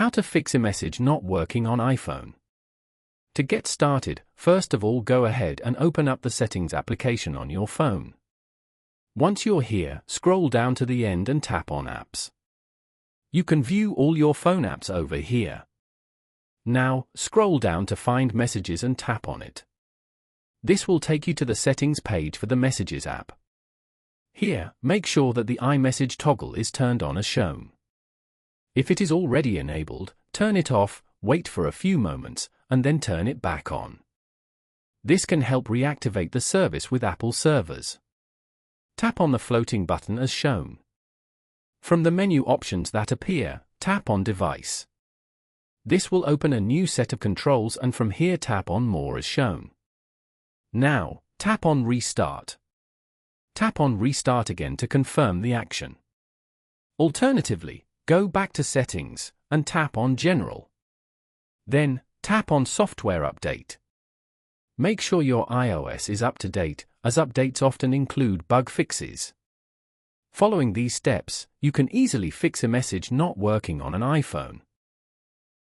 How to fix Imessage not working on iPhone. To get started, first of all go ahead and open up the Settings application on your phone. Once you're here, scroll down to the end and tap on Apps. You can view all your phone apps over here. Now, scroll down to find Messages and tap on it. This will take you to the Settings page for the Messages app. Here, make sure that the iMessage toggle is turned on as shown. If it is already enabled, turn it off, wait for a few moments, and then turn it back on. This can help reactivate the service with Apple servers. Tap on the floating button as shown. From the menu options that appear, tap on Device. This will open a new set of controls, and from here tap on More as shown. Now, tap on Restart. Tap on Restart again to confirm the action. Alternatively, go back to Settings and tap on General. Then, tap on Software Update. Make sure your iOS is up to date, as updates often include bug fixes. Following these steps, you can easily fix Imessage not working on an iPhone.